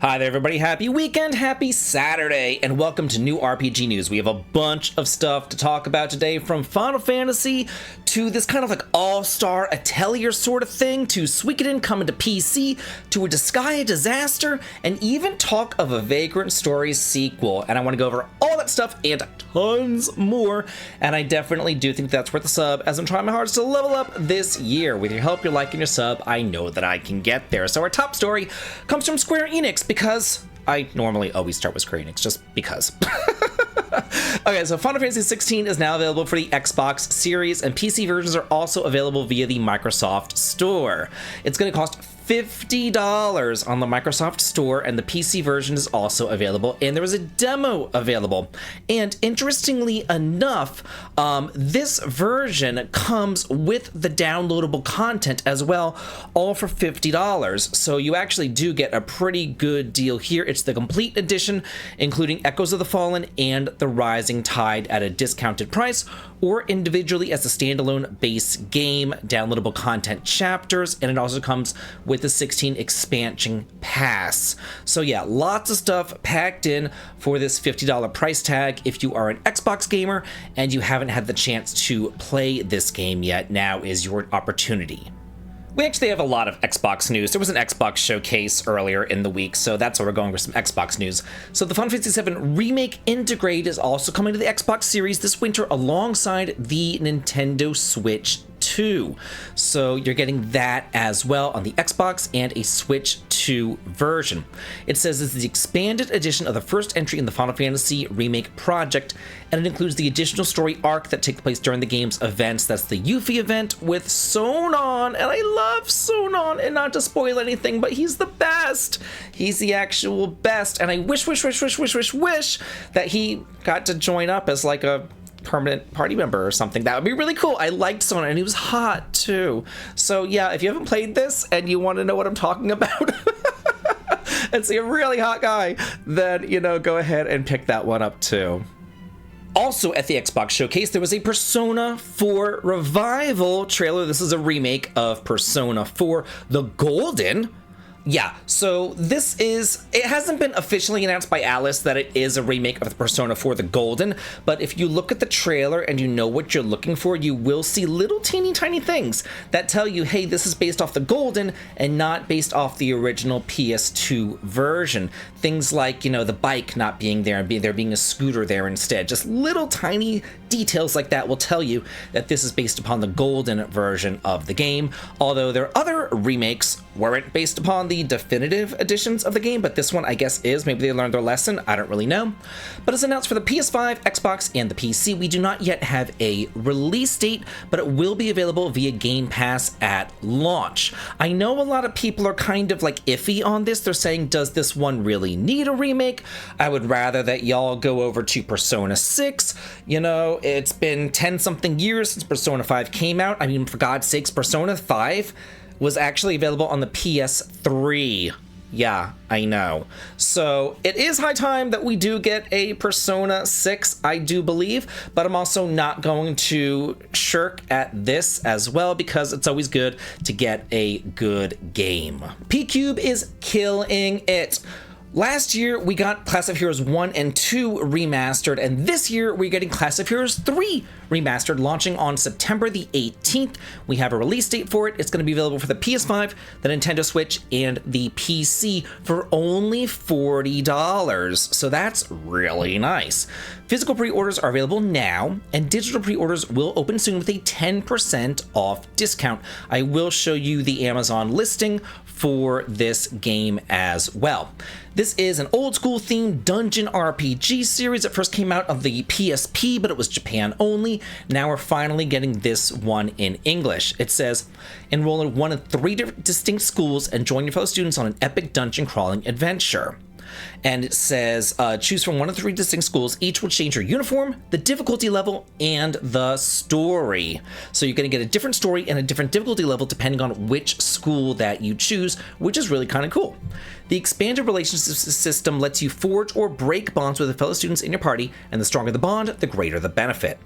Hi there everybody, happy weekend, happy Saturday, and welcome to New RPG News. We have a bunch of stuff to talk about today, from Final Fantasy to this kind of like all-star Atelier sort of thing, to Suikoden coming to PC, to a Disgaea disaster, and even talk of a Vagrant story sequel. And I want to go over all that stuff and tons more, and I definitely do think that's worth a sub, as I'm trying my hardest to level up this year. With your help, your like, and your sub, I know that I can get there. So our top story comes from Square Enix, because I normally always start with Square Enix, just because. Okay, so Final Fantasy 16 is now available for the Xbox Series, and PC versions are also available via the Microsoft Store. It's going to cost $50 on the Microsoft Store, and the PC version is also available, and there is a demo available. And interestingly enough, this version comes with the downloadable content as well, all for $50. So you actually do get a pretty good deal here. It's the complete edition, including Echoes of the Fallen and The Rising Tide at a discounted price, or individually as a standalone base game, downloadable content chapters, and it also comes with the 16 expansion pass. So yeah, lots of stuff packed in for this $50 price tag. If you are an Xbox gamer and you haven't had the chance to play this game yet, now is your opportunity. We actually have a lot of Xbox news. There was an Xbox showcase earlier in the week, so that's where we're going with some Xbox news. So the Final Fantasy VII Remake Integrate is also coming to the Xbox Series this winter alongside the Nintendo Switch 2. So you're getting that as well on the Xbox and a Switch 2 version. It says it's the expanded edition of the first entry in the Final Fantasy Remake project, and it includes the additional story arc that takes place during the game's events. That's the Yuffie event with Sonon, and I love Sonon, and not to spoil anything, but he's the best. He's the actual best, and I wish that he got to join up as like a permanent party member or something. That would be really cool. I liked Sonon, and he was hot too. So yeah, if you haven't played this and you want to know what I'm talking about and see a really hot guy, then, you know, go ahead and pick that one up too. Also at the Xbox Showcase, there was a Persona 4 Revival trailer. This is a remake of Persona 4 The Golden. Yeah, so it hasn't been officially announced by Alice that it is a remake of the Persona 4 The Golden, but if you look at the trailer and you know what you're looking for, you will see little teeny tiny things that tell you, hey, this is based off The Golden and not based off the original PS2 version. Things like, you know, the bike not being there and there being a scooter there instead. Just little tiny details like that will tell you that this is based upon the Golden version of the game, although their other remakes weren't based upon the definitive editions of the game, but this one I guess is. Maybe they learned their lesson, I don't really know. But it's announced for the PS5, Xbox, and the PC. We do not yet have a release date, but it will be available via Game Pass at launch. I know a lot of people are kind of like iffy on this. They're saying, does this one really need a remake? I would rather that y'all go over to Persona 6. You know, it's been 10 something years since Persona 5 came out. I mean, for God's sakes, Persona 5 was actually available on the PS3. Yeah, I know. So it is high time that we do get a Persona 6, I do believe, but I'm also not going to shirk at this as well, because it's always good to get a good game. P-Cube is killing it. Last year, we got Class of Heroes 1 and 2 remastered, and this year, we're getting Class of Heroes 3 remastered, launching on September the 18th. We have a release date for it. It's going to be available for the PS5, the Nintendo Switch, and the PC for only $40. So that's really nice. Physical pre-orders are available now, and digital pre-orders will open soon with a 10% off discount. I will show you the Amazon listing for this game as well. This is an old school themed dungeon RPG series. It first came out of the PSP, but it was Japan only. Now we're finally getting this one in English. It says, enroll in one of 3 distinct schools and join your fellow students on an epic dungeon crawling adventure. And it says, choose from one of the 3 distinct schools. Each will change your uniform, the difficulty level, and the story. So you're going to get a different story and a different difficulty level depending on which school that you choose, which is really kind of cool. The expanded relationship system lets you forge or break bonds with the fellow students in your party, and the stronger the bond, the greater the benefit.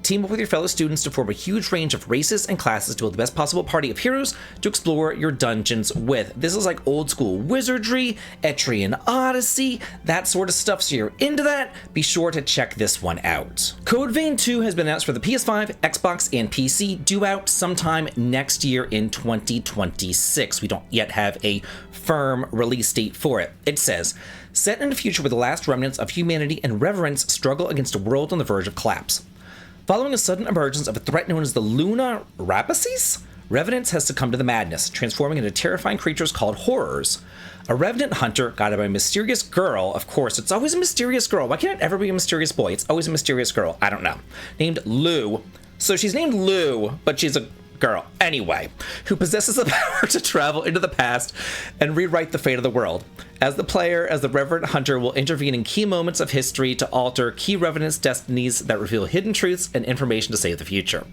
Team up with your fellow students to form a huge range of races and classes to build the best possible party of heroes to explore your dungeons with. This is like old school wizardry, Etrian Odyssey, that sort of stuff. So you're into that, be sure to check this one out. Code Vein 2 has been announced for the PS5, Xbox, and PC, due out sometime next year in 2026. We don't yet have a firm release date for it. It says, set in a future where the last remnants of humanity and reverence struggle against a world on the verge of collapse. Following a sudden emergence of a threat known as the Luna Rapaces, Revenants has succumbed to the madness, transforming into terrifying creatures called horrors. A Revenant hunter, guided by a mysterious girl, of course, it's always a mysterious girl. Why can't it ever be a mysterious boy? It's always a mysterious girl. I don't know. Named Lou. So she's named Lou, but she's a girl. Anyway, who possesses the power to travel into the past and rewrite the fate of the world. As the player, as the Revenant Hunter, will intervene in key moments of history to alter key Revenants' destinies that reveal hidden truths and information to save the future.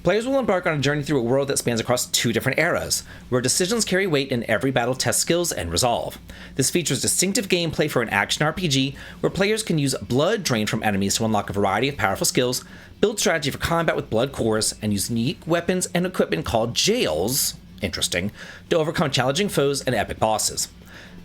Players will embark on a journey through a world that spans across 2 different eras, where decisions carry weight in every battle, test skills, and resolve. This features distinctive gameplay for an action RPG, where players can use blood drained from enemies to unlock a variety of powerful skills, build strategy for combat with blood cores, and use unique weapons and equipment called jails, interesting, to overcome challenging foes and epic bosses.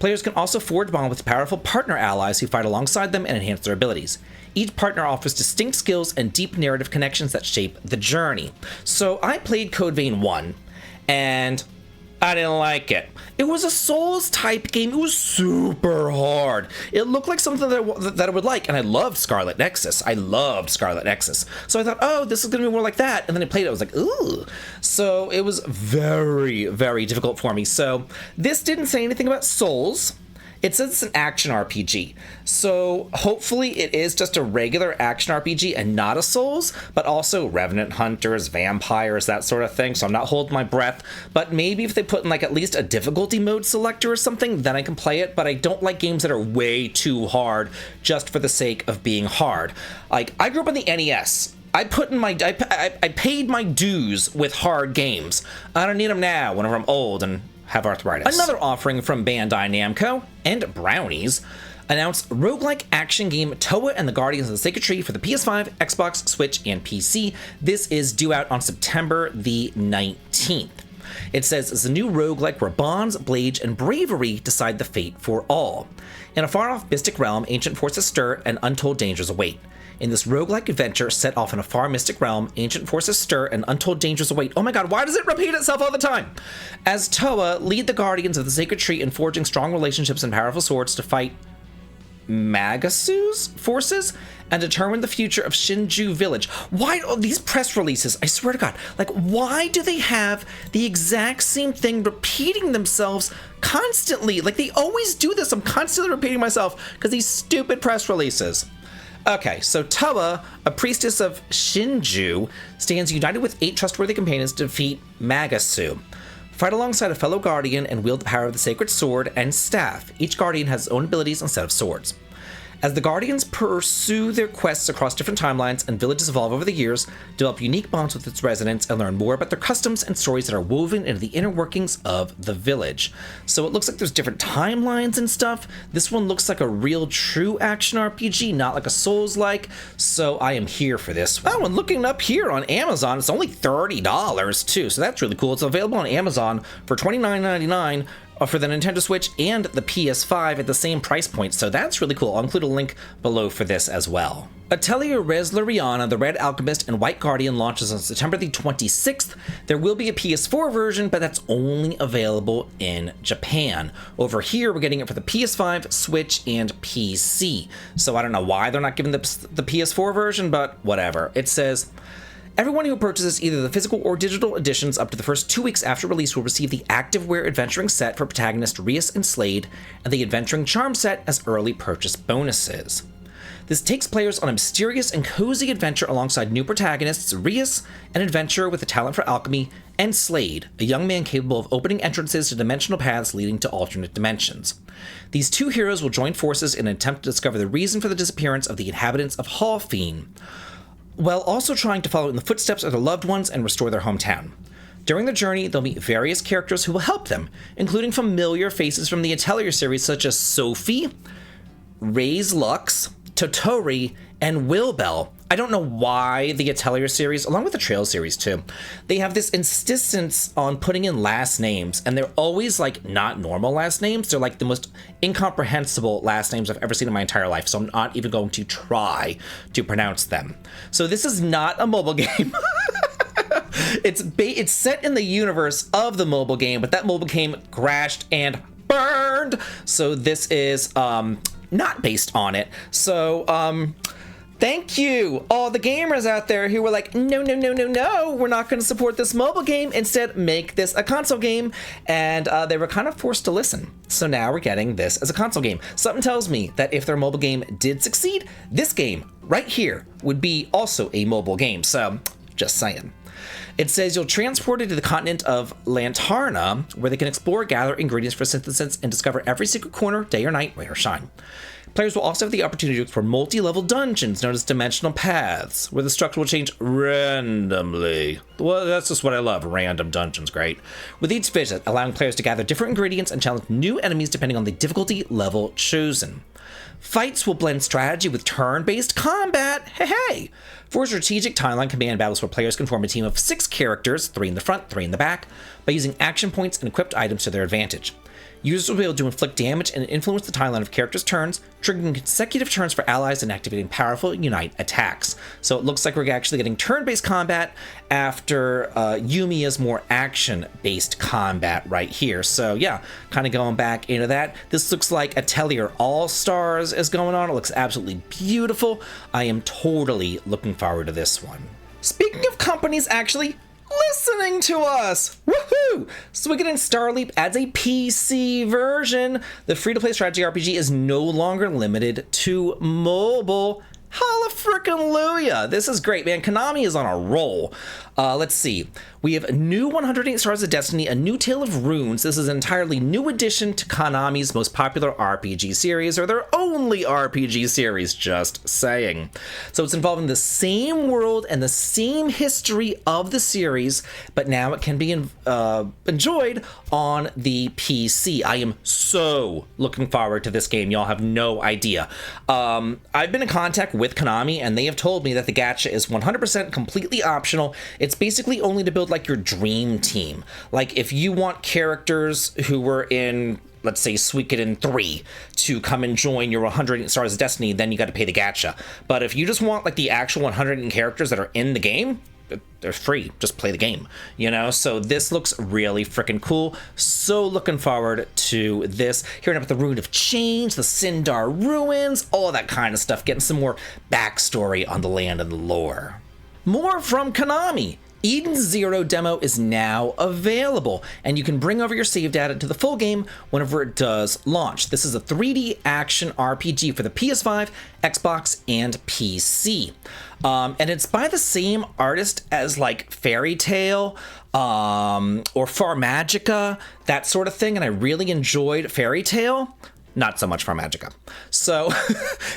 Players can also forge bonds with powerful partner allies who fight alongside them and enhance their abilities. Each partner offers distinct skills and deep narrative connections that shape the journey. So I played Code Vein 1, and I didn't like it. It was a Souls-type game. It was super hard. It looked like something that I would like, and I loved Scarlet Nexus. I loved Scarlet Nexus. So I thought, oh, this is going to be more like that. And then I played it. I was like, ooh. So it was very, very difficult for me. So this didn't say anything about Souls. It says it's an action RPG, so hopefully it is just a regular action RPG and not a Souls, but also Revenant Hunters, vampires, that sort of thing, so I'm not holding my breath, but maybe if they put in like at least a difficulty mode selector or something, then I can play it, but I don't like games that are way too hard just for the sake of being hard. Like, I grew up on the NES. I paid my dues with hard games. I don't need them now whenever I'm old and have arthritis. Another offering from Bandai Namco and Brownies announced roguelike action game Towa and the Guardians of the Sacred Tree for the PS5, Xbox, Switch, and PC. This is due out on September the 19th. It says it's a new roguelike where bonds, blades, and bravery decide the fate for all. In a far-off mystic realm, ancient forces stir and untold dangers await. In this roguelike adventure set off in a far mystic realm, ancient forces stir and untold dangers await. Oh my god, why does it repeat itself all the time? As Towa, lead the Guardians of the Sacred Tree in forging strong relationships and powerful swords to fight Magasu's forces and determine the future of Shinju Village. Why these press releases? I swear to God, like, why do they have the exact same thing repeating themselves constantly? Like, they always do this. I'm constantly repeating myself because these stupid press releases. Okay, so Towa, a priestess of Shinju, stands united with 8 trustworthy companions to defeat Magasu. Fight alongside a fellow guardian and wield the power of the sacred sword and staff. Each guardian has his own abilities and set of swords. As the Guardians pursue their quests across different timelines and villages evolve over the years, develop unique bonds with its residents, and learn more about their customs and stories that are woven into the inner workings of the village. So it looks like there's different timelines and stuff. This one looks like a real true action RPG, not like a Souls-like, so I am here for this one. Oh, and looking up here on Amazon, it's only $30 too, so that's really cool. It's available on Amazon for $29.99 for the Nintendo Switch and the PS5 at the same price point, so that's really cool. I'll include a link below for this as well. Atelier Res Luriana, the Red Alchemist and White Guardian launches on September the 26th. There will be a PS4 version, but that's only available in Japan. Over here, we're getting it for the PS5, Switch, and PC. So I don't know why they're not giving the PS4 version, but whatever. It says, everyone who purchases either the physical or digital editions up to the first 2 weeks after release will receive the Activewear Adventuring Set for protagonist Rias and Slade, and the Adventuring Charm Set as early purchase bonuses. This takes players on a mysterious and cozy adventure alongside new protagonists Rias, an adventurer with a talent for alchemy, and Slade, a young man capable of opening entrances to dimensional paths leading to alternate dimensions. These 2 heroes will join forces in an attempt to discover the reason for the disappearance of the inhabitants of Hallfeen, while also trying to follow in the footsteps of their loved ones and restore their hometown. During the journey, they'll meet various characters who will help them, including familiar faces from the Atelier series such as Sophie, Raise Lux, Totori, and Wilbel, I don't know why the Atelier series, along with the Trail series too, they have this insistence on putting in last names, and they're always like not normal last names. They're like the most incomprehensible last names I've ever seen in my entire life, so I'm not even going to try to pronounce them. So this is not a mobile game. It's set in the universe of the mobile game, but that mobile game crashed and burned. So this is not based on it. So thank you, all the gamers out there who were like, no, we're not going to support this mobile game. Instead, make this a console game. And they were kind of forced to listen. So now we're getting this as a console game. Something tells me that if their mobile game did succeed, this game right here would be also a mobile game. So just saying. It says you'll transport it to the continent of Lantarna, where they can explore, gather ingredients for synthesis, and discover every secret corner, day or night, rain or shine. Players will also have the opportunity to explore multi-level dungeons known as dimensional paths, where the structure will change randomly. Well, that's just what I love, random dungeons, great. With each visit, allowing players to gather different ingredients and challenge new enemies depending on the difficulty level chosen. Fights will blend strategy with turn-based combat, hey! For strategic timeline command battles where players can form a team of 6 characters, 3 in the front, 3 in the back, by using action points and equipped items to their advantage. Users will be able to inflict damage and influence the timeline of characters' turns, triggering consecutive turns for allies and activating powerful Unite attacks. So it looks like we're actually getting turn-based combat after Yumiya's more action-based combat right here. So yeah, kind of going back into that. This looks like Atelier All-Stars is going on. It looks absolutely beautiful. I am totally looking forward to this one. Speaking of companies actually listening to us! Woohoo! Suikoden Starleap adds a PC version. The free-to-play strategy RPG is no longer limited to mobile. Holla frickin' Luya! This is great, man. Konami is on a roll. Let's see. We have a new 108 Stars of Destiny, a new Tale of Runes. This is an entirely new addition to Konami's most popular RPG series, or their only RPG series, just saying. So it's involving the same world and the same history of the series, but now it can be enjoyed on the PC. I am so looking forward to this game. Y'all have no idea. I've been in contact with Konami, and they have told me that the gacha is 100% completely optional. It's basically only to build like your dream team. Like if you want characters who were in, let's say, Suikoden 3 to come and join your 100 Stars of Destiny, then you got to pay the gacha. But if you just want like the actual 100 characters that are in the game, they're free. Just play the game, you know? So this looks really freaking cool. So looking forward to this. Hearing about the Rune of Change, the Sindar ruins, all that kind of stuff. Getting some more backstory on the land and the lore. More from Konami. Eden Zero demo is now available, and you can bring over your save data to the full game whenever it does launch. This is a 3D action RPG for the PS5, Xbox, and PC. And it's by the same artist as like Fairy Tail or Far Magica, that sort of thing, and I really enjoyed Fairy Tail. Not so much Far Magica. So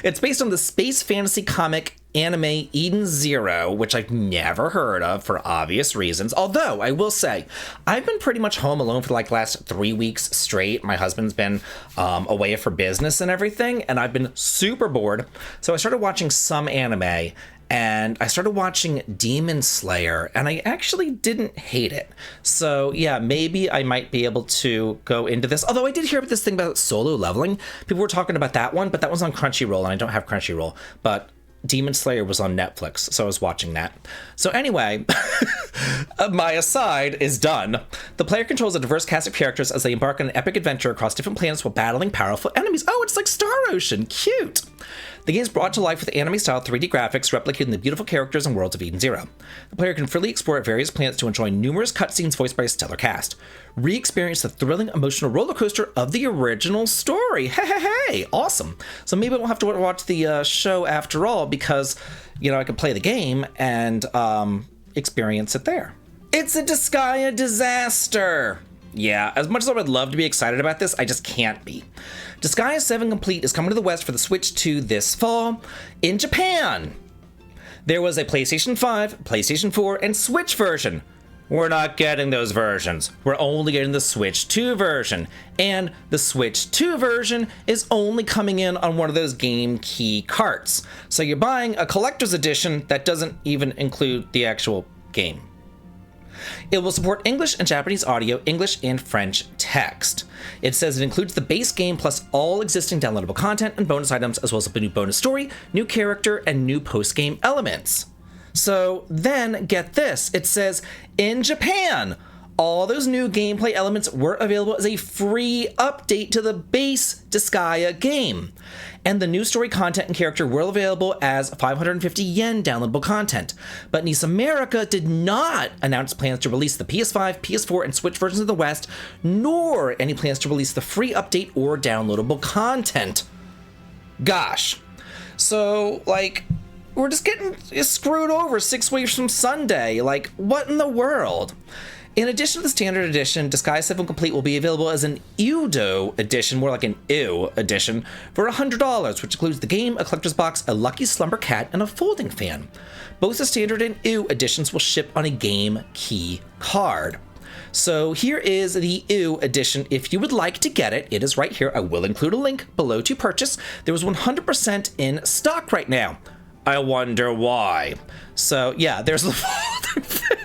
it's based on the space fantasy comic anime Eden Zero, which I've never heard of for obvious reasons. Although I will say, I've been pretty much home alone for like last 3 weeks straight. My husband's been away for business and everything, and I've been super bored. So I started watching some anime, and I started watching Demon Slayer, and I actually didn't hate it. So yeah, maybe I might be able to go into this. Although I did hear about this thing about solo leveling. People were talking about that one, but that was on Crunchyroll, and I don't have Crunchyroll. But Demon Slayer was on Netflix, so I was watching that. So anyway, my aside is done. The player controls a diverse cast of characters as they embark on an epic adventure across different planets while battling powerful enemies. Oh, it's like Star Ocean. Cute. The game is brought to life with anime-style 3D graphics replicating the beautiful characters and worlds of Eden Zero. The player can freely explore various planets to enjoy numerous cutscenes voiced by a stellar cast. Re-experience the thrilling, emotional roller coaster of the original story. Hey, awesome. So maybe I won't have to watch the show after all because, you know, I can play the game and experience it there. It's a Disgaea disaster. Yeah, as much as I would love to be excited about this, I just can't be. Disgaea 7 Complete is coming to the West for the Switch 2 this fall in Japan. There was a PlayStation 5, PlayStation 4, and Switch version. we're not getting those versions. We're only getting the Switch 2 version. And the Switch 2 version is only coming in on one of those game key carts. So you're buying a collector's edition that doesn't even include the actual game. It will support English and Japanese audio, English and French text. It says it includes the base game plus all existing downloadable content and bonus items, as well as a new bonus story, new character, and new post-game elements. So then, get this, it says, in Japan, all those new gameplay elements were available as a free update to the base Disgaea game. And the new story content and character were available as 550 yen downloadable content. But NIS America did not announce plans to release the PS5, PS4, and Switch versions in the West, nor any plans to release the free update or downloadable content. Gosh. So, like, we're just getting screwed over 6 weeks from Sunday. Like, what in the world? In addition to the standard edition, Disgaea 7 Complete will be available as an Udo edition, more like an Ew edition, for $100, which includes the game, a collector's box, a lucky slumber cat, and a folding fan. Both the standard and Ew editions will ship on a game key card. So here is the Ew edition. If you would like to get it, it is right here. I will include a link below to purchase. There is 100% in stock right now. I wonder why. So yeah, there's the folding fan.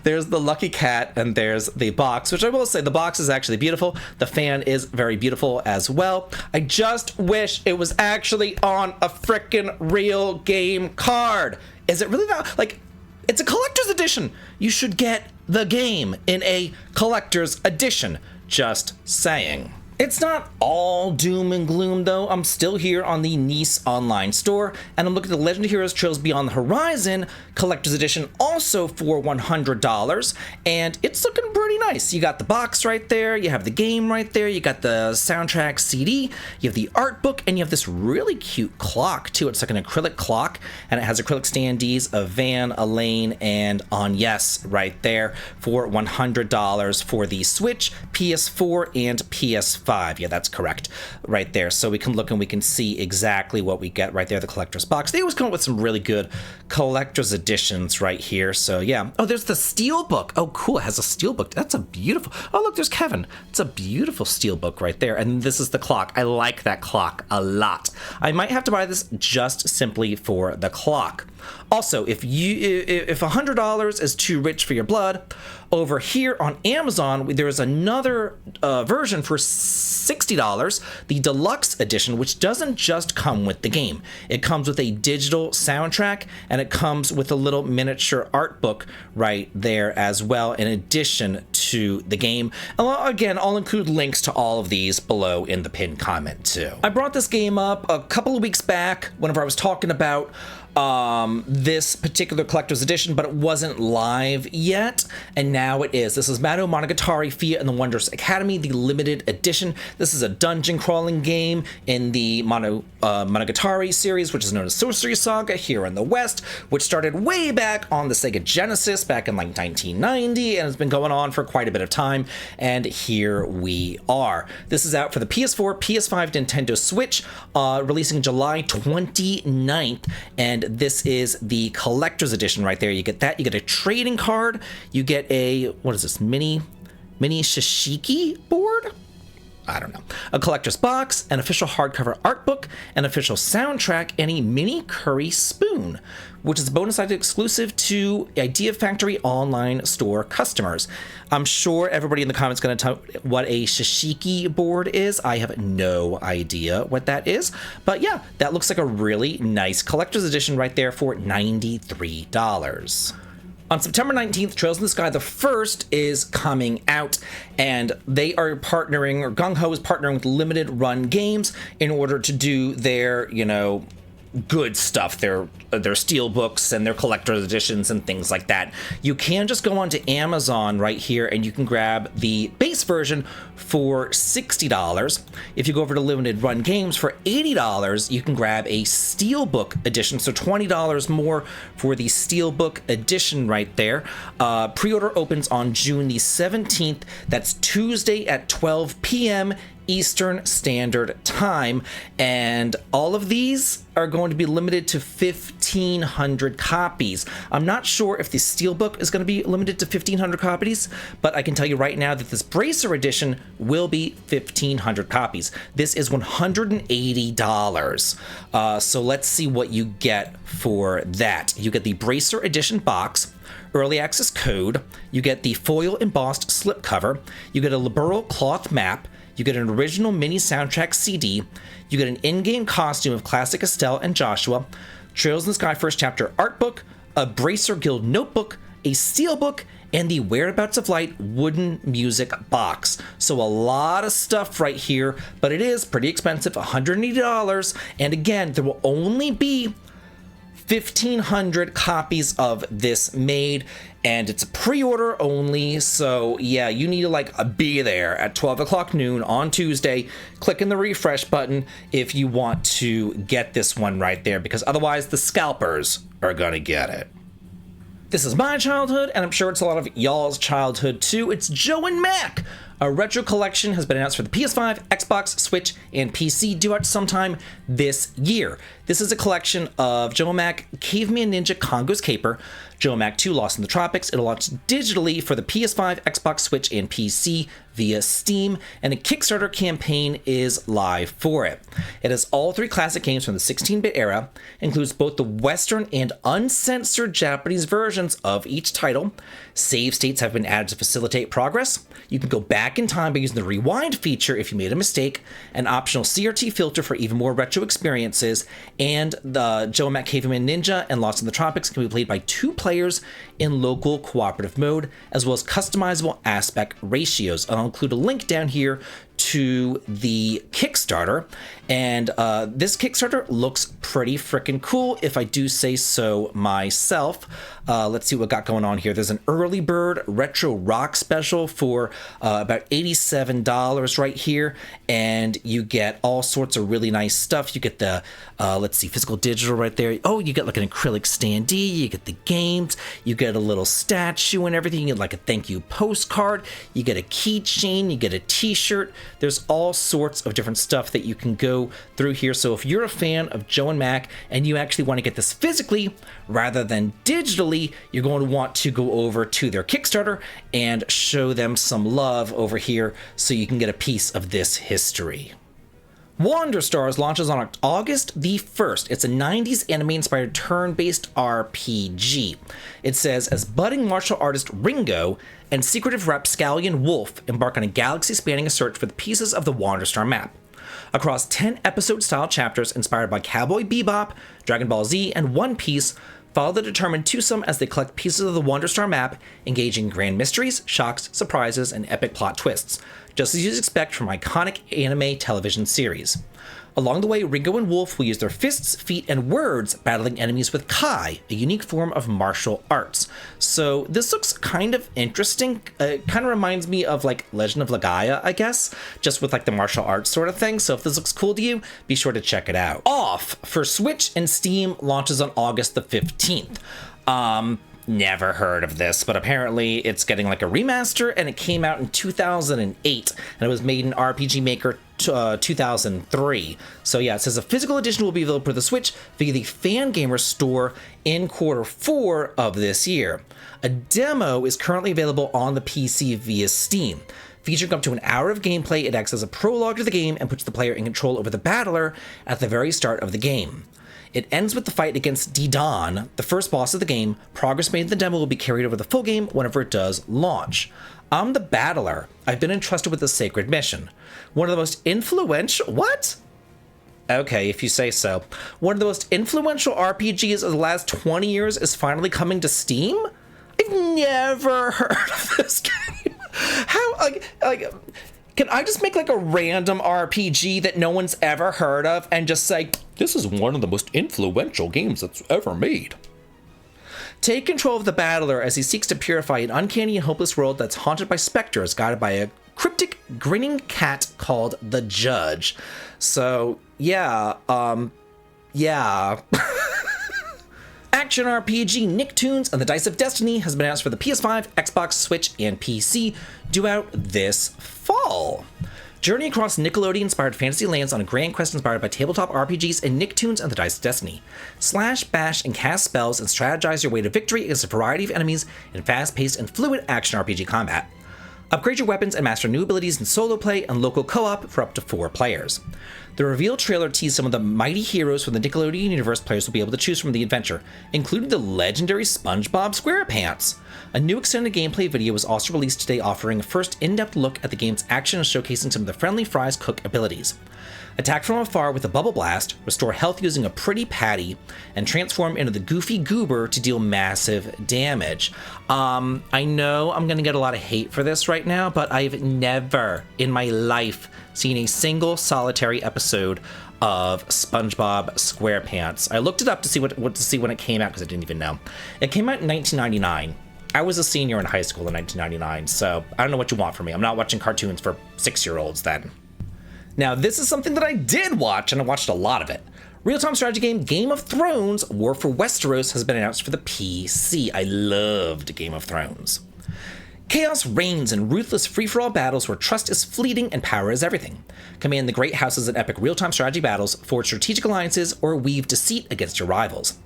There's the lucky cat, and there's the box, which I will say the box is actually beautiful. The fan is very beautiful as well. I just wish it was actually on a frickin' real game card. Is it really not? Like, it's a collector's edition. You should get the game in a collector's edition. Just saying. It's not all doom and gloom, though. I'm still here on the NIS online store, and I'm looking at the Legend of Heroes Trails Beyond the Horizon Collector's Edition, also for $100, and it's looking pretty nice. You got the box right there, you have the game right there, you got the soundtrack CD, you have the art book, and you have this really cute clock, too. It's like an acrylic clock, and it has acrylic standees of Van, Elaine, and Agnes right there for $100 for the Switch, PS4, and PS5. Yeah, that's correct right there. So we can look and we can see exactly what we get right there, the collector's box. They always come up with some really good collector's editions right here. So yeah. Oh, there's the steel book. Oh, cool. It has a steel book. That's a beautiful. Oh, look, there's Kevin. It's a beautiful steel book right there. And this is the clock. I like that clock a lot. I might have to buy this just simply for the clock. Also, if $100 is too rich for your blood, over here on Amazon, there is another version for $60, the deluxe edition, which doesn't just come with the game. It comes with a digital soundtrack, and it comes with a little miniature art book right there as well, in addition to the game. And again, I'll include links to all of these below in the pinned comment too. I brought this game up a couple of weeks back whenever I was talking about this particular collector's edition, but it wasn't live yet, and now it is. This is Mado Monogatari Fia and the Wondrous Academy, the limited edition. This is a dungeon crawling game in the Mado Monogatari series, which is known as Sorcery Saga here in the West, which started way back on the Sega Genesis back in like 1990, and has been going on for quite a bit of time, and here we are. This is out for the PS4, PS5, Nintendo Switch, releasing July 29th, and this is the collector's edition right there. You get that, you get a trading card, you get a, what is this, mini shishiki board? I don't know. A collector's box, an official hardcover art book, an official soundtrack, and a mini curry spoon, which is a bonus item exclusive to Idea Factory online store customers. I'm sure everybody in the comments is going to tell what a shishiki board is. I have no idea what that is. But yeah, that looks like a really nice collector's edition right there for $93. On September 19th, Trails in the Sky the First is coming out, and they are partnering, or Gung Ho is partnering with Limited Run Games in order to do their, good stuff, their steel books and their collector's editions and things like that. You can just go onto Amazon right here and you can grab the base version for $60. If you go over to Limited Run Games for $80, you can grab a steelbook edition, so $20 more for the steelbook edition right there. Pre-order opens on June the 17th. That's Tuesday at 12 p.m. Eastern Standard Time, and all of these are going to be limited to 1,500 copies. I'm not sure if the Steelbook is going to be limited to 1,500 copies, but I can tell you right now that this Bracer Edition will be 1,500 copies. This is $180. So let's see what you get for that. You get the Bracer Edition box, early access code, you get the foil embossed slipcover, you get a liberal cloth map, you get an original mini soundtrack CD, you get an in-game costume of classic Estelle and Joshua, Trails in the Sky First Chapter art book, a Bracer Guild notebook, a steelbook, and the Whereabouts of Light wooden music box. So a lot of stuff right here, but it is pretty expensive, $180, and again, there will only be 1,500 copies of this made, and it's a pre-order only, so yeah, you need to be there at 12 o'clock noon on Tuesday, clicking the refresh button if you want to get this one right there, because otherwise the scalpers are gonna get it. This is my childhood, and I'm sure it's a lot of y'all's childhood too. It's Joe and Mac. A retro collection has been announced for the PS5, Xbox, Switch, and PC due out sometime this year. This is a collection of Joe and Mac, Caveman Ninja Congo's Caper, Joe and Mac 2 Lost in the Tropics. It'll launch digitally for the PS5, Xbox, Switch, and PC via Steam, and a Kickstarter campaign is live for it. It has all three classic games from the 16-bit era, includes both the Western and uncensored Japanese versions of each title. Save states have been added to facilitate progress. You can go back in time by using the rewind feature if you made a mistake, an optional CRT filter for even more retro experiences, and the Joe and Mac Caveman Ninja and Lost in the Tropics can be played by 2 players in local cooperative mode, as well as customizable aspect ratios. I'll include a link down here to the Kickstarter, and this Kickstarter looks pretty freaking cool, if I do say so myself. Let's see what got going on here. There's an early bird retro rock special for about $87 right here, and you get all sorts of really nice stuff. You get the let's see, physical digital right there. Oh, you get an acrylic standee, you get the games, you get a little statue and everything, you get a thank you postcard, you get a keychain, you get a t-shirt. There's all sorts of different stuff that you can go through here. So if you're a fan of Joe and Mac and you actually want to get this physically rather than digitally, you're going to want to go over to their Kickstarter and show them some love over here so you can get a piece of this history. Wander Stars launches on August the 1st. It's a 90s anime-inspired turn-based RPG. It says, as budding martial artist Ringo and secretive rapscallion Wolf embark on a galaxy-spanning search for the pieces of the Wander Star map. Across 10 episode-style chapters inspired by Cowboy Bebop, Dragon Ball Z, and One Piece, follow the determined twosome as they collect pieces of the Wander Star map, engaging grand mysteries, shocks, surprises, and epic plot twists, just as you'd expect from iconic anime television series. Along the way, Ringo and Wolf will use their fists, feet, and words, battling enemies with Kai, a unique form of martial arts. So this looks kind of interesting. It kind of reminds me of Legend of Legaia, I guess, just with the martial arts sort of thing. So if this looks cool to you, be sure to check it out. Off for Switch and Steam launches on August the 15th. Never heard of this, but apparently it's getting a remaster, and it came out in 2008, and it was made in RPG Maker 2003. So yeah, it says a physical edition will be available for the Switch via the Fangamer store in Q4 of this year. A demo is currently available on the PC via Steam. Featuring up to an hour of gameplay, it acts as a prologue to the game and puts the player in control over the battler at the very start of the game. It ends with the fight against Didan, the first boss of the game. Progress made in the demo will be carried over the full game whenever it does launch. I'm the battler. I've been entrusted with a sacred mission. One of the most influential... What? Okay, if you say so. One of the most influential RPGs of the last 20 years is finally coming to Steam? I've never heard of this game. How, can I just make a random RPG that no one's ever heard of and just say, this is one of the most influential games that's ever made? Take control of the battler as he seeks to purify an uncanny and hopeless world that's haunted by specters, guided by a cryptic, grinning cat called the Judge. So, yeah. Action RPG Nicktoons and the Dice of Destiny has been announced for the PS5, Xbox, Switch, and PC, due out this fall. Journey across Nickelodeon-inspired fantasy lands on a grand quest inspired by tabletop RPGs and Nicktoons and the Dice of Destiny. Slash, bash, and cast spells and strategize your way to victory against a variety of enemies in fast-paced and fluid action RPG combat. Upgrade your weapons and master new abilities in solo play and local co-op for up to 4 players. The reveal trailer teased some of the mighty heroes from the Nickelodeon universe players will be able to choose from the adventure, including the legendary SpongeBob SquarePants. A new extended gameplay video was also released today, offering a first in-depth look at the game's action and showcasing some of the Friendly Fries cook abilities. Attack from afar with a bubble blast, restore health using a pretty patty, and transform into the Goofy Goober to deal massive damage. I know I'm gonna get a lot of hate for this right now, but I've never in my life seen a single solitary episode of SpongeBob SquarePants. I looked it up to see what to see when it came out because I didn't even know. It came out in 1999. I was a senior in high school in 1999, so I don't know what you want from me. I'm not watching cartoons for 6-year-olds then. Now, this is something that I did watch, and I watched a lot of it. Real-time strategy game Game of Thrones War for Westeros has been announced for the PC. I loved Game of Thrones. Chaos reigns in ruthless free-for-all battles where trust is fleeting and power is everything. Command the great houses in epic real-time strategy battles, forge strategic alliances, or weave deceit against your rivals.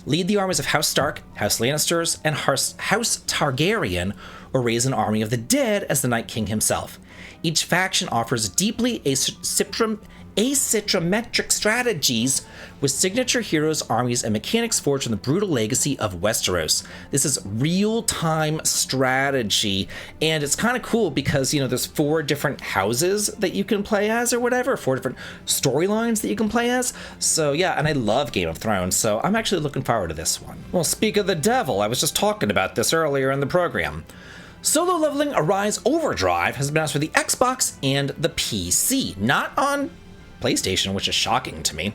Lead the armies of House Stark, House Lannisters, and House Targaryen, or raise an army of the dead as the Night King himself. Each faction offers deeply asymmetric strategies with signature heroes, armies, and mechanics forged from the brutal legacy of Westeros. This is real-time strategy, and it's kind of cool because, you know, there's 4 different houses that you can play as or whatever, 4 different storylines that you can play as. So yeah, and I love Game of Thrones, so I'm actually looking forward to this one. Well, speak of the devil, I was just talking about this earlier in the program. Solo Leveling Arise Overdrive has been announced for the Xbox and the PC, not on PlayStation, which is shocking to me.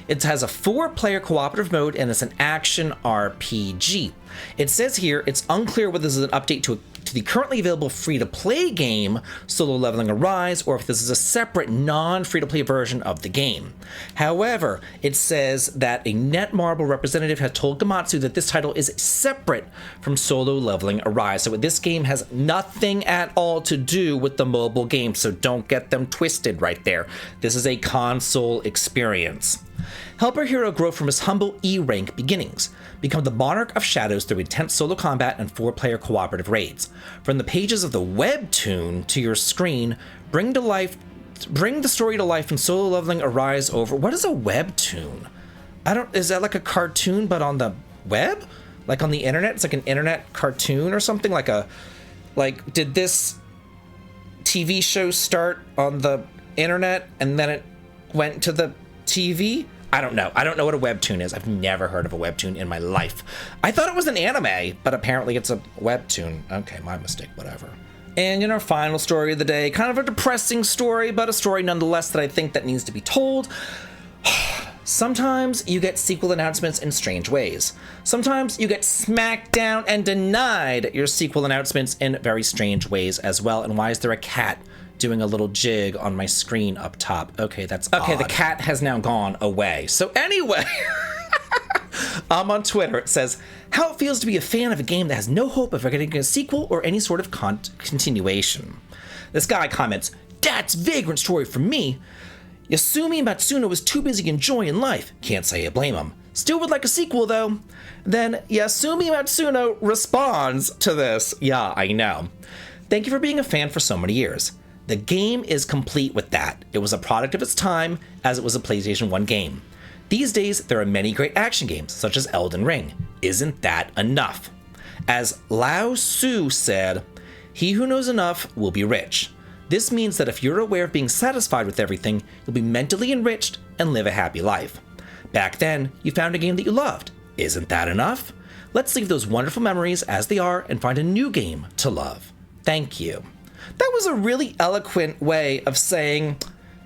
It has a 4-player cooperative mode and it's an action RPG. It says here it's unclear whether this is an update to the currently available free-to-play game Solo Leveling Arise, or if this is a separate non-free-to-play version of the game. However, it says that a Netmarble representative has told Gamatsu that this title is separate from Solo Leveling Arise, so this game has nothing at all to do with the mobile game, so don't get them twisted right there. This is a console experience. Help our hero grow from his humble E-rank beginnings. Become the Monarch of Shadows through intense solo combat and 4-player cooperative raids. From the pages of the webtoon to your screen, bring the story to life in Solo Leveling Arise over. What is a webtoon? Is that like a cartoon but on the web? Like on the internet? It's like an internet cartoon or something? Like did this TV show start on the internet and then it went to the TV? I don't know. I don't know what a webtoon is. I've never heard of a webtoon in my life. I thought it was an anime, but apparently it's a webtoon. Okay, my mistake, whatever. And in our final story of the day, kind of a depressing story, but a story nonetheless that I think that needs to be told. Sometimes you get sequel announcements in strange ways. Sometimes you get smacked down and denied your sequel announcements in very strange ways as well. And why is there a cat doing a little jig on my screen up top? Okay, that's okay. Odd. The cat has now gone away. So anyway, I'm on Twitter. It says, how it feels to be a fan of a game that has no hope of getting a sequel or any sort of continuation. This guy comments, that's Vagrant story for me. Yasumi Matsuno was too busy enjoying life. Can't say I blame him. Still would like a sequel though. Then Yasumi Matsuno responds to this. Yeah, I know. Thank you for being a fan for so many years. The game is complete with that. It was a product of its time, as it was a PlayStation 1 game. These days, there are many great action games, such as Elden Ring. Isn't that enough? As Lao Tzu said, he who knows enough will be rich. This means that if you're aware of being satisfied with everything, you'll be mentally enriched and live a happy life. Back then, you found a game that you loved. Isn't that enough? Let's leave those wonderful memories as they are and find a new game to love. Thank you. That was a really eloquent way of saying,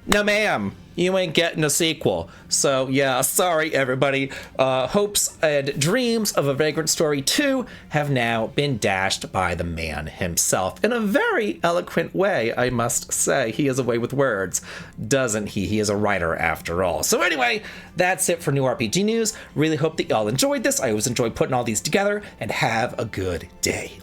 no ma'am, you ain't getting a sequel. So yeah, sorry everybody. Hopes and dreams of a Vagrant Story 2 have now been dashed by the man himself. In a very eloquent way, I must say. He has a way with words, doesn't he? He is a writer after all. So anyway, that's it for New RPG News. Really hope that y'all enjoyed this. I always enjoy putting all these together, and have a good day.